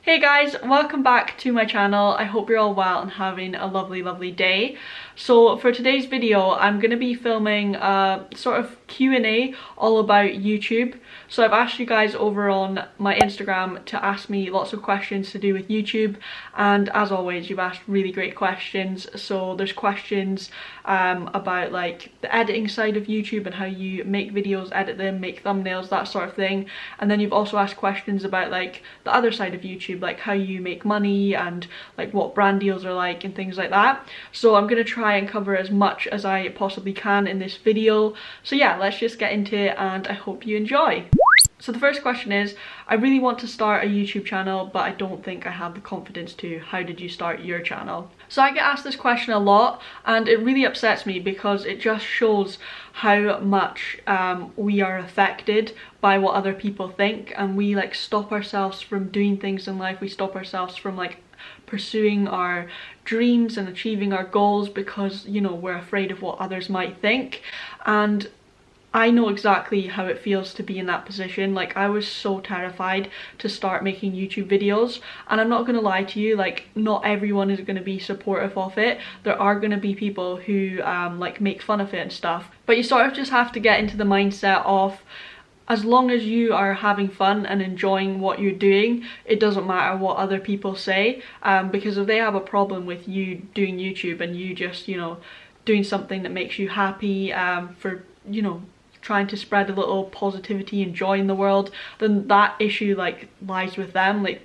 Hey guys, welcome back to my channel. I hope you're all well and having a lovely day. So for today's video, I'm going to be filming a sort of Q&A all about YouTube. So I've asked you guys over on my Instagram to ask me lots of questions to do with YouTube, and as always you've asked really great questions. So there's questions about like the editing side of YouTube and how you make videos, edit them, make thumbnails, that sort of thing. And then you've also asked questions about like the other side of YouTube, like how you make money and like what brand deals are like and things like that. So I'm going to try and cover as much as I possibly can in this video. So yeah, let's just get into it and I hope you enjoy. So the first question is, I really want to start a YouTube channel, but I don't think I have the confidence to. How did you start your channel? So I get asked this question a lot and it really upsets me because it just shows how much we are affected by what other people think, and we like stop ourselves from doing things in life. We stop ourselves from like pursuing our dreams and achieving our goals because, you know, we're afraid of what others might think. And I know exactly how it feels to be in that position. Like, I was so terrified to start making YouTube videos, and I'm not gonna lie to you, like not everyone is gonna be supportive of it. There are gonna be people who like make fun of it and stuff, but you sort of just have to get into the mindset of, as long as you are having fun and enjoying what you're doing, it doesn't matter what other people say, because if they have a problem with you doing YouTube and you just, you know, doing something that makes you happy, for, you know, trying to spread a little positivity and joy in the world, then that issue like lies with them. Like,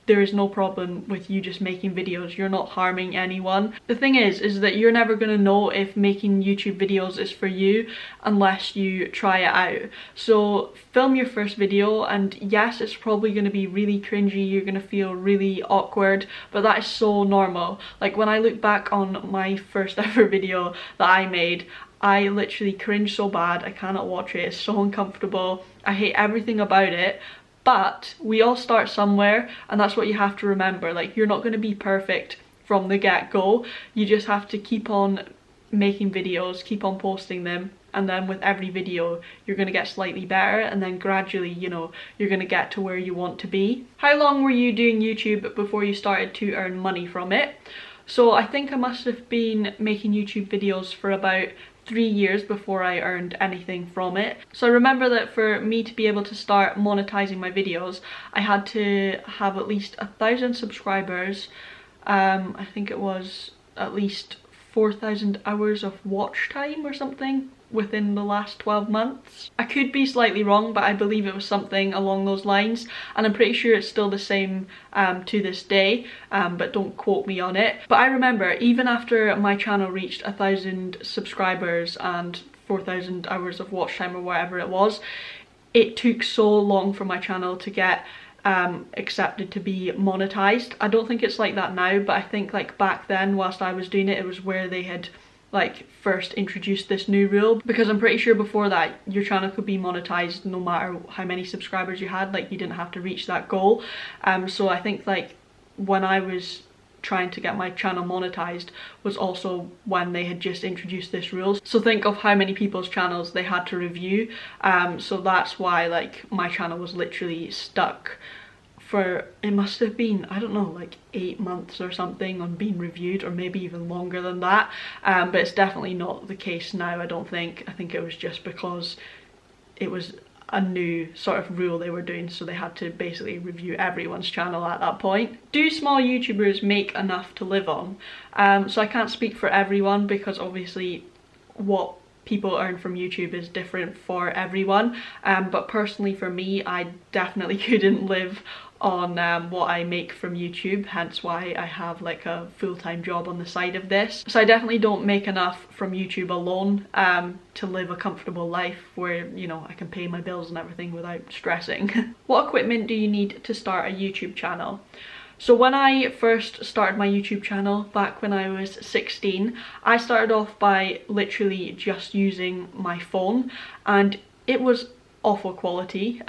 there is no problem with you just making videos. You're not harming anyone. The thing is that you're never gonna know if making YouTube videos is for you unless you try it out. So film your first video, and yes, it's probably gonna be really cringy, you're gonna feel really awkward, but that is so normal. Like, when I look back on my first ever video that I made, I literally cringe so bad. I cannot watch it. It's so uncomfortable. I hate everything about it. But we all start somewhere, and that's what you have to remember. Like, you're not going to be perfect from the get-go. You just have to keep on making videos, keep on posting them, and then with every video you're going to get slightly better, and then gradually, you know, you're going to get to where you want to be. How long were you doing YouTube before you started to earn money from it? So I think I must have been making YouTube videos for about 3 years before I earned anything from it. So I remember that for me to be able to start monetizing my videos, I had to have at least 1,000 subscribers. I think it was at least 4,000 hours of watch time or something within the last 12 months. I could be slightly wrong, but I believe it was something along those lines, and I'm pretty sure it's still the same to this day, but don't quote me on it. But I remember even after my channel reached 1,000 subscribers and 4,000 hours of watch time or whatever it was, it took so long for my channel to get accepted to be monetized. I don't think it's like that now, but I think like back then whilst I was doing it, it was where they had like first introduced this new rule, because I'm pretty sure before that your channel could be monetized no matter how many subscribers you had. Like, you didn't have to reach that goal. So I think like when I was trying to get my channel monetized was also when they had just introduced this rule. So think of how many people's channels they had to review. So that's why like my channel was literally stuck for, it must have been, I don't know, like 8 months or something on being reviewed, or maybe even longer than that. But it's definitely not the case now, I don't think. I think it was just because it was a new sort of rule they were doing, so they had to basically review everyone's channel at that point. Do small YouTubers make enough to live on? So I can't speak for everyone, because obviously what people earn from YouTube is different for everyone, but personally for me, I definitely couldn't live on what I make from YouTube, hence why I have like a full-time job on the side of this. So I definitely don't make enough from YouTube alone to live a comfortable life where, you know, I can pay my bills and everything without stressing. What equipment do you need to start a YouTube channel? So when I first started my YouTube channel back when I was 16, I started off by literally just using my phone, and it was awful quality,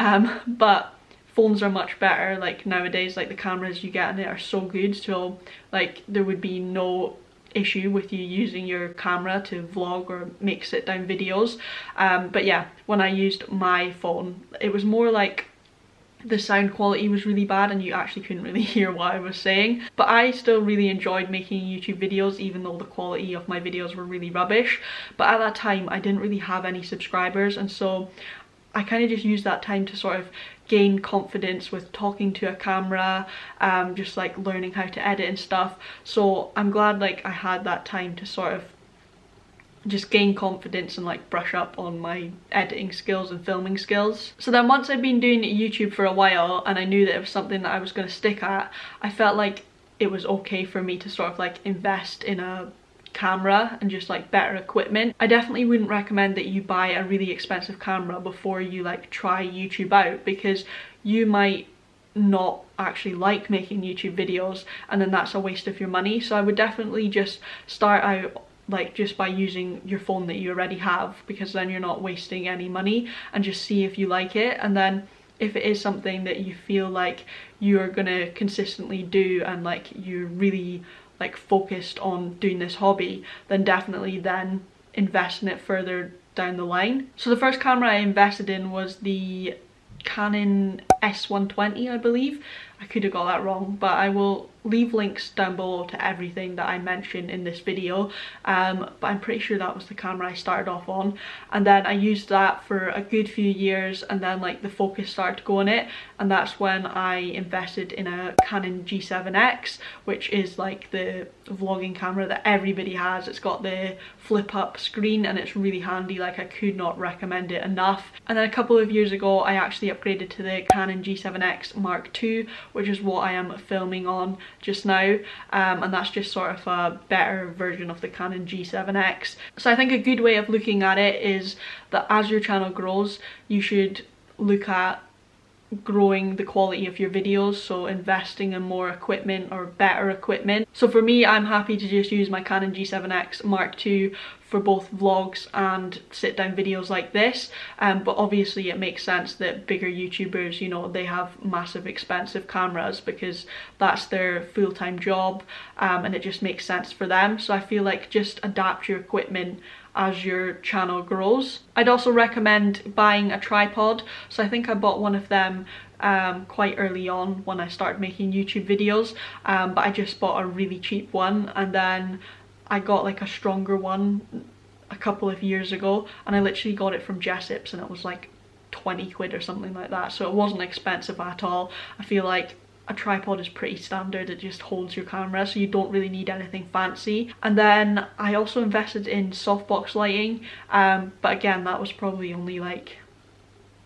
but phones are much better. Like nowadays, like the cameras you get in it are so good, so like there would be no issue with you using your camera to vlog or make sit down videos. But yeah, when I used my phone, it was more like the sound quality was really bad and you actually couldn't really hear what I was saying. But I still really enjoyed making YouTube videos, even though the quality of my videos were really rubbish. But at that time I didn't really have any subscribers, and so I kind of just used that time to sort of gain confidence with talking to a camera, just like learning how to edit and stuff. So I'm glad like I had that time to sort of just gain confidence and like brush up on my editing skills and filming skills. So then once I'd been doing YouTube for a while and I knew that it was something that I was going to stick at, I felt like it was okay for me to sort of like invest in a camera and just like better equipment. I definitely wouldn't recommend that you buy a really expensive camera before you like try YouTube out, because you might not actually like making YouTube videos and then that's a waste of your money. So I would definitely just start out like just by using your phone that you already have, because then you're not wasting any money, and just see if you like it. And then if it is something that you feel like you're gonna consistently do and like you're really like focused on doing this hobby, then definitely then invest in it further down the line. So the first camera I invested in was the Canon S120, I believe. I could have got that wrong, but I will leave links down below to everything that I mentioned in this video, but I'm pretty sure that was the camera I started off on. And then I used that for a good few years, and then like the focus started to go on it, and that's when I invested in a Canon G7X, which is like the vlogging camera that everybody has. It's got the flip up screen and it's really handy, like I could not recommend it enough. And then a couple of years ago I actually upgraded to the Canon G7X Mark II, which is what I am filming on just now, and that's just sort of a better version of the Canon G7X. So I think a good way of looking at it is that as your channel grows, you should look at growing the quality of your videos, so investing in more equipment or better equipment. So for me, I'm happy to just use my Canon G7X Mark II for both vlogs and sit down videos like this, but obviously it makes sense that bigger YouTubers, you know, they have massive expensive cameras because that's their full-time job, and it just makes sense for them. So I feel like just adapt your equipment as your channel grows. I'd also recommend buying a tripod. So I think I bought one of them quite early on when I started making YouTube videos, but I just bought a really cheap one, and then I got like a stronger one a couple of years ago, and I literally got it from Jessop's and it was like 20 quid or something like that, so it wasn't expensive at all. I feel like a tripod is pretty standard, it just holds your camera, so you don't really need anything fancy. And then I also invested in softbox lighting, but again that was probably only like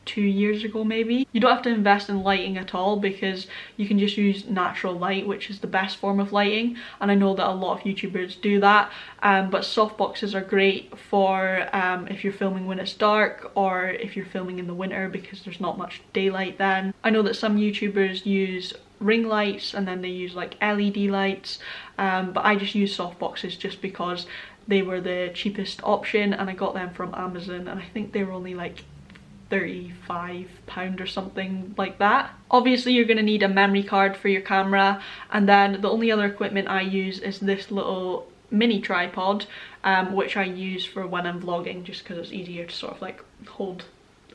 2 years ago maybe. You don't have to invest in lighting at all because you can just use natural light, which is the best form of lighting, and I know that a lot of YouTubers do that, but softboxes are great for if you're filming when it's dark or if you're filming in the winter because there's not much daylight then. I know that some YouTubers use ring lights and then they use like LED lights, but I just use softboxes just because they were the cheapest option, and I got them from Amazon and I think they were only like £35 or something like that. Obviously you're going to need a memory card for your camera, and then the only other equipment I use is this little mini tripod, which I use for when I'm vlogging just because it's easier to sort of like hold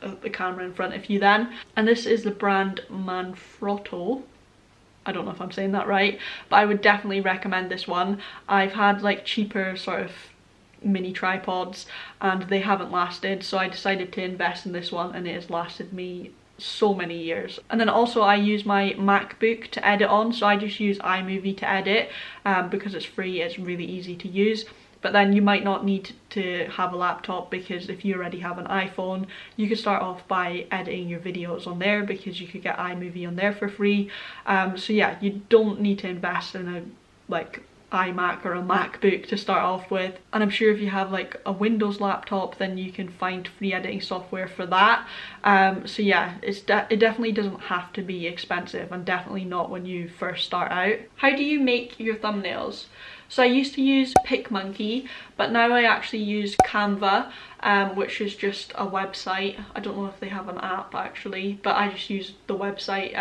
the camera in front of you then. And this is the brand Manfrotto. I don't know if I'm saying that right, but I would definitely recommend this one. I've had like cheaper sort of mini tripods and they haven't lasted, so I decided to invest in this one and it has lasted me so many years. And then also I use my MacBook to edit on, so I just use iMovie to edit because it's free, it's really easy to use. But then you might not need to have a laptop, because if you already have an iPhone you could start off by editing your videos on there because you could get iMovie on there for free. So yeah, you don't need to invest in a like iMac or a MacBook to start off with, and I'm sure if you have like a Windows laptop then you can find free editing software for that. So yeah, it definitely doesn't have to be expensive, and definitely not when you first start out. How do you make your thumbnails? So I used to use PicMonkey, but now I actually use Canva, which is just a website. I don't know if they have an app actually, but I just use the website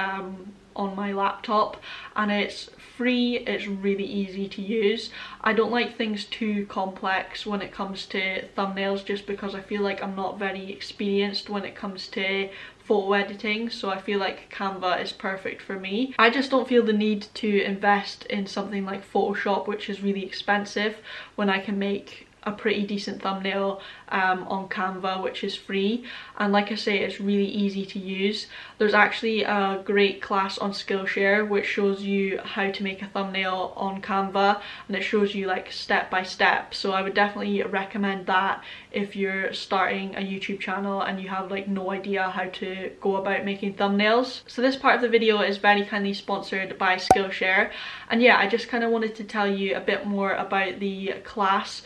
on my laptop, and it's free. It's really easy to use. I don't like things too complex when it comes to thumbnails, just because I feel like I'm not very experienced when it comes to photo editing, so I feel like Canva is perfect for me. I just don't feel the need to invest in something like Photoshop, which is really expensive, when I can make a pretty decent thumbnail on Canva, which is free. And like I say, it's really easy to use. There's actually a great class on Skillshare which shows you how to make a thumbnail on Canva, and it shows you like step by step, so I would definitely recommend that if you're starting a YouTube channel and you have like no idea how to go about making thumbnails. So this part of the video is very kindly sponsored by Skillshare, and yeah, I just kind of wanted to tell you a bit more about the class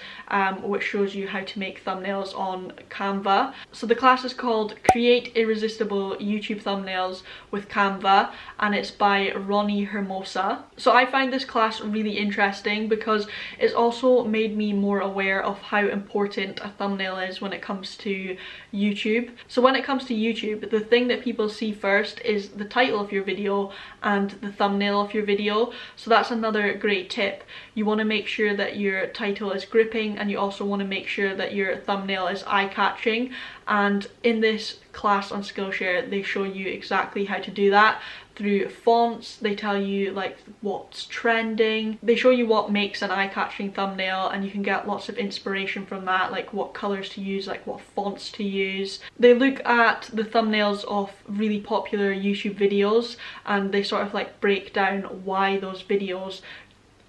which shows you how to make thumbnails on Canva. So the class is called Create Irresistible YouTube Thumbnails with Canva, and it's by Ronnie Hermosa. So I find this class really interesting because it's also made me more aware of how important a thumbnail is when it comes to YouTube. So when it comes to YouTube, the thing that people see first is the title of your video and the thumbnail of your video. So that's another great tip. You want to make sure that your title is gripping, and you also want to make sure that your thumbnail is eye-catching. And in this class on Skillshare, they show you exactly how to do that through fonts. They tell you like what's trending, they show you what makes an eye-catching thumbnail, and you can get lots of inspiration from that, like what colors to use, like what fonts to use. They look at the thumbnails of really popular YouTube videos, and they sort of like break down why those videos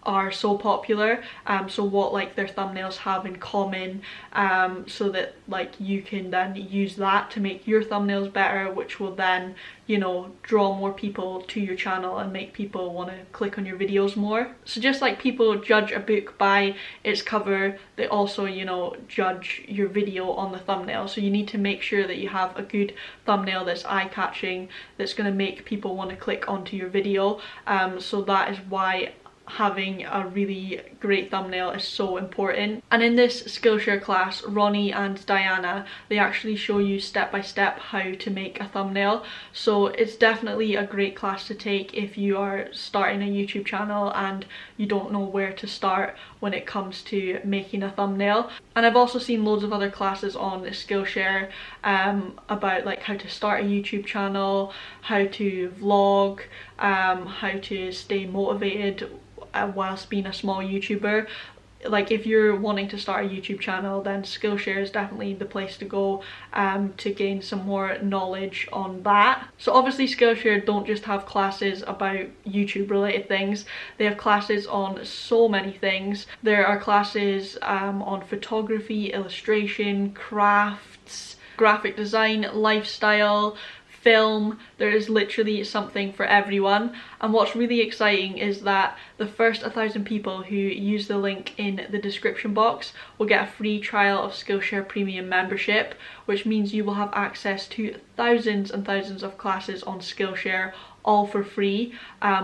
are so popular, so what like their thumbnails have in common, so that like you can then use that to make your thumbnails better, which will then, you know, draw more people to your channel and make people want to click on your videos more. So just like people judge a book by its cover, they also, you know, judge your video on the thumbnail. So you need to make sure that you have a good thumbnail that's eye-catching, that's going to make people want to click onto your video. So that is why having a really great thumbnail is so important. And in this Skillshare class, Ronnie and Diana, they actually show you step by step how to make a thumbnail. So it's definitely a great class to take if you are starting a YouTube channel and you don't know where to start when it comes to making a thumbnail. And I've also seen loads of other classes on Skillshare about like how to start a YouTube channel, how to vlog, how to stay motivated whilst being a small YouTuber. Like if you're wanting to start a YouTube channel, then Skillshare is definitely the place to go to gain some more knowledge on that. So obviously Skillshare don't just have classes about YouTube related things, they have classes on so many things. There are classes on photography, illustration, crafts, graphic design, lifestyle, film. There is literally something for everyone. And what's really exciting is that the first 1,000 people who use the link in the description box will get a free trial of Skillshare Premium membership, which means you will have access to thousands and thousands of classes on Skillshare, all for free,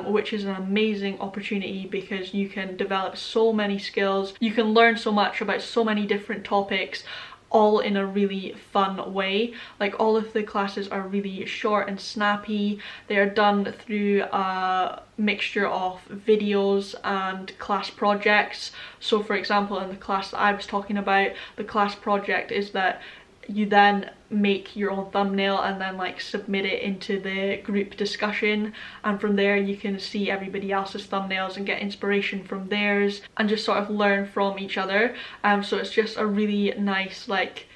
which is an amazing opportunity because you can develop so many skills, you can learn so much about so many different topics, all in a really fun way. Like all of the classes are really short and snappy. They are done through a mixture of videos and class projects. So for example, in the class that I was talking about, the class project is that you then make your own thumbnail and then like submit it into the group discussion, and from there you can see everybody else's thumbnails and get inspiration from theirs and just sort of learn from each other. So it's just a really nice like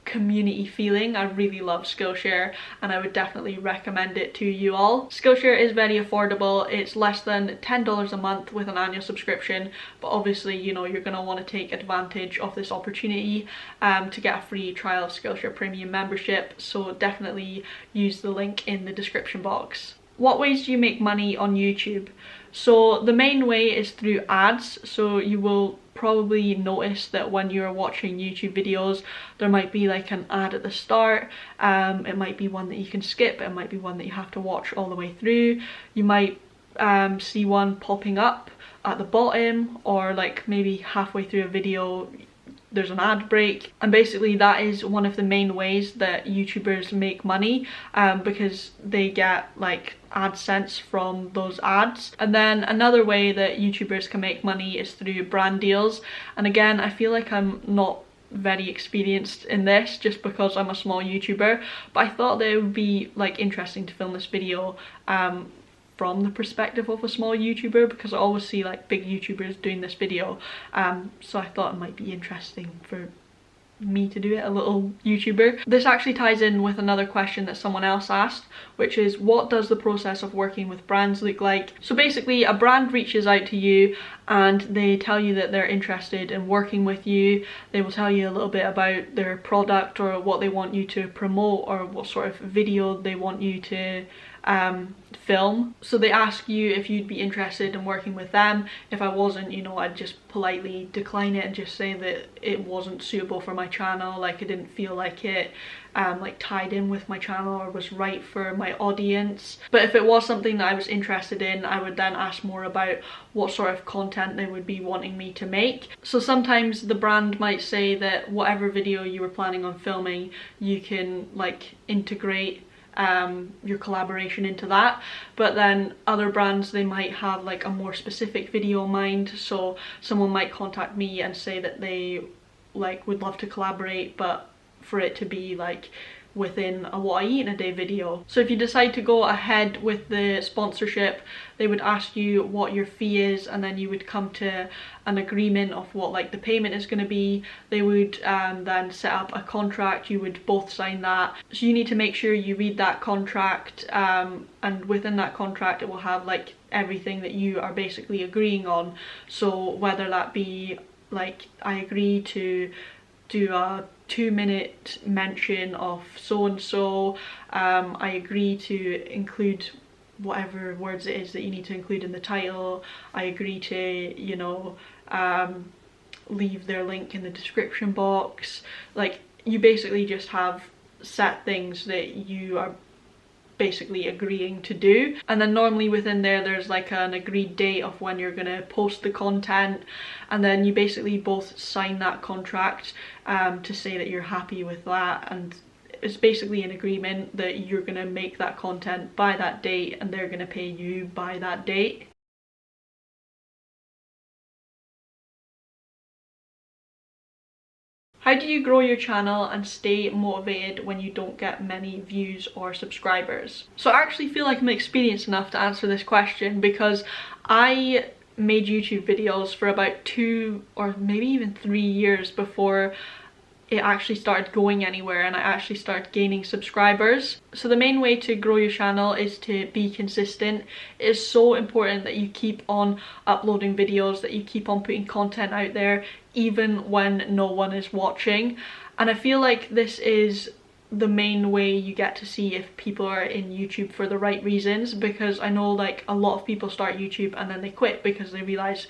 community feeling. I really love Skillshare and I would definitely recommend it to you all. Skillshare is very affordable. It's less than $10 a month with an annual subscription, but obviously, you know, you're going to want to take advantage of this opportunity to get a free trial of Skillshare Premium membership. So definitely use the link in the description box. What ways do you make money on YouTube? So the main way is through ads. So you will probably notice that when you're watching YouTube videos, there might be like an ad at the start. It might be one that you can skip, it might be one that you have to watch all the way through. You might see one popping up at the bottom, or like maybe halfway through a video there's an ad break, and basically that is one of the main ways that YouTubers make money, because they get like Adsense from those ads. And then another way that YouTubers can make money is through brand deals, and again I feel like I'm not very experienced in this just because I'm a small YouTuber, but I thought that it would be like interesting to film this video from the perspective of a small YouTuber, because I always see like big YouTubers doing this video, so I thought it might be interesting for me to do it, a little YouTuber. This actually ties in with another question that someone else asked, which is, what does the process of working with brands look like? So basically a brand reaches out to you and they tell you that they're interested in working with you. They will tell you a little bit about their product or what they want you to promote or what sort of video they want you to film. So they ask you if you'd be interested in working with them. If I wasn't, you know, I'd just politely decline it and just say that it wasn't suitable for my channel, like I didn't feel like it like tied in with my channel or was right for my audience. But if it was something that I was interested in, I would then ask more about what sort of content they would be wanting me to make. So sometimes the brand might say that whatever video you were planning on filming, you can like integrate your collaboration into that, but then other brands, they might have like a more specific video in mind. So someone might contact me and say that they like would love to collaborate, but for it to be like within a what I eat in a day video. So if you decide to go ahead with the sponsorship, they would ask you what your fee is, and then you would come to an agreement of what like the payment is going to be. They would then set up a contract, you would both sign that. So you need to make sure you read that contract, and within that contract it will have like everything that you are basically agreeing on. So whether that be like, I agree to do a 2-minute mention of so and so, I agree to include whatever words it is that you need to include in the title, I agree to, you know, leave their link in the description box. Like, you basically just have set things that you are basically agreeing to do, and then normally within there's like an agreed date of when you're gonna post the content, and then you basically both sign that contract to say that you're happy with that, and it's basically an agreement that you're gonna make that content by that date and they're gonna pay you by that date. How do you grow your channel and stay motivated when you don't get many views or subscribers? So I actually feel like I'm experienced enough to answer this question, because I made YouTube videos for about 2 or maybe even 3 years before it actually started going anywhere and I actually started gaining subscribers. So the main way to grow your channel is to be consistent. It is so important that you keep on uploading videos, that you keep on putting content out there even when no one is watching. And I feel like this is the main way you get to see if people are in YouTube for the right reasons, because I know like a lot of people start YouTube and then they quit because they realize,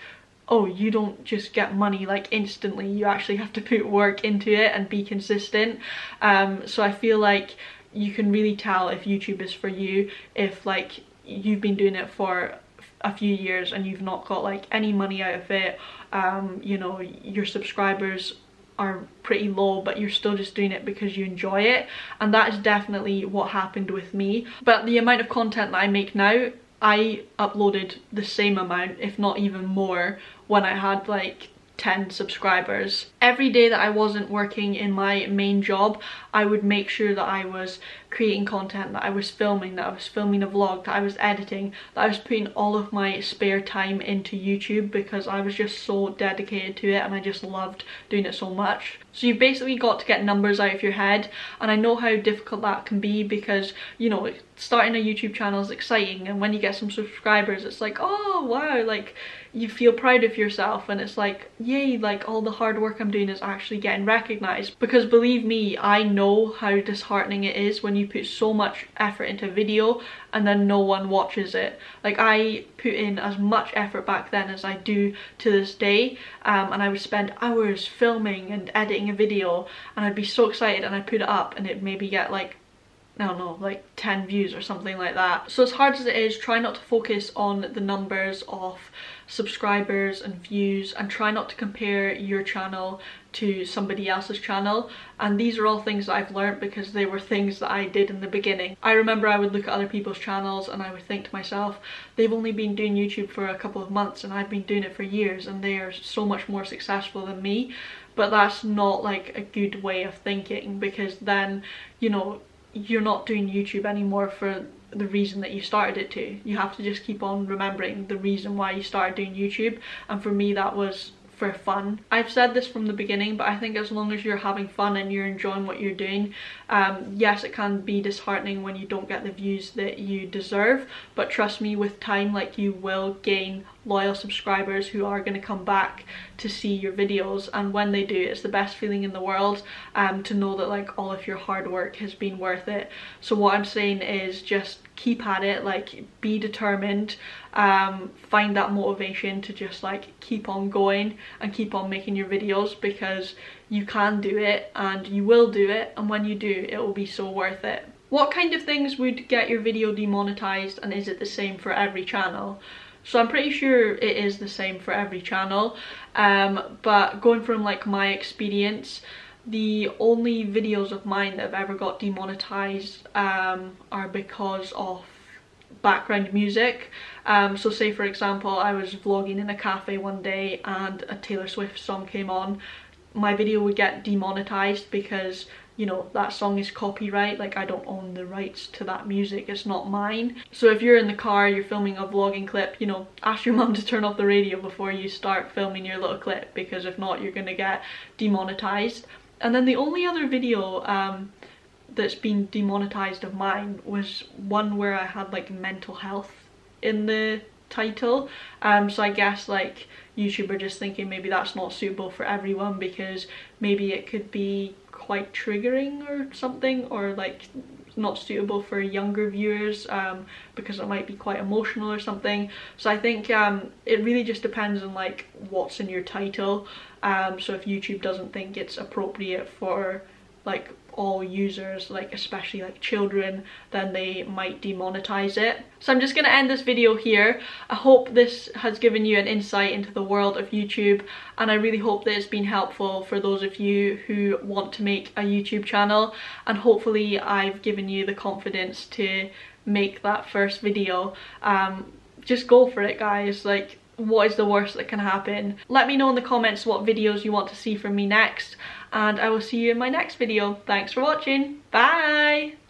oh, you don't just get money like instantly, you actually have to put work into it and be consistent. So I feel like you can really tell if YouTube is for you if like you've been doing it for a few years and you've not got like any money out of it, you know, your subscribers are pretty low but you're still just doing it because you enjoy it. And that is definitely what happened with me. But the amount of content that I make now, I uploaded the same amount, if not even more, when I had like 10 subscribers. Every day that I wasn't working in my main job, I would make sure that I was creating content, that I was filming a vlog, that I was editing, that I was putting all of my spare time into YouTube, because I was just so dedicated to it and I just loved doing it so much. So you've basically got to get numbers out of your head, and I know how difficult that can be, because you know, starting a YouTube channel is exciting, and when you get some subscribers it's like, oh wow, like you feel proud of yourself, and it's like, yay, like all the hard work I'm doing is actually getting recognized. Because believe me, I know how disheartening it is when you put so much effort into a video and then no one watches it. Like, I put in as much effort back then as I do to this day, and I would spend hours filming and editing a video, and I'd be so excited and I'd put it up and it'd maybe get like I don't know, like 10 views or something like that. So as hard as it is, try not to focus on the numbers of subscribers and views, and try not to compare your channel to somebody else's channel. And these are all things that I've learned because they were things that I did in the beginning. I remember I would look at other people's channels and I would think to myself, they've only been doing YouTube for a couple of months and I've been doing it for years and they are so much more successful than me. But that's not like a good way of thinking, because then, you know, you're not doing YouTube anymore for the reason that you started it to. You have to just keep on remembering the reason why you started doing YouTube, and for me that was for fun. I've said this from the beginning, but I think as long as you're having fun and you're enjoying what you're doing, yes, it can be disheartening when you don't get the views that you deserve, but trust me, with time, like, you will gain loyal subscribers who are going to come back to see your videos, and when they do, it's the best feeling in the world, to know that like all of your hard work has been worth it. So what I'm saying is just keep at it, like be determined, find that motivation to just like keep on going and keep on making your videos, because you can do it and you will do it, and when you do, it will be so worth it. What kind of things would get your video demonetized, and is it the same for every channel? So I'm pretty sure it is the same for every channel, but going from like my experience, the only videos of mine that have ever got demonetized are because of background music. So say for example, I was vlogging in a cafe one day and a Taylor Swift song came on, my video would get demonetized because, you know, that song is copyright, like I don't own the rights to that music, it's not mine. So if you're in the car, you're filming a vlogging clip, you know, ask your mum to turn off the radio before you start filming your little clip, because if not, you're gonna get demonetized. And then the only other video that's been demonetized of mine was one where I had like mental health in the title, so I guess like YouTube are just thinking maybe that's not suitable for everyone, because maybe it could be quite triggering or something, or like not suitable for younger viewers, because it might be quite emotional or something. So I think it really just depends on like what's in your title. So if YouTube doesn't think it's appropriate for like all users, like especially like children, then they might demonetize it. So I'm just gonna end this video here. I hope this has given you an insight into the world of YouTube, and I really hope that it's been helpful for those of you who want to make a YouTube channel, and hopefully I've given you the confidence to make that first video. Just go for it, guys. Like, what is the worst that can happen? Let me know in the comments what videos you want to see from me next, and I will see you in my next video. Thanks for watching. Bye!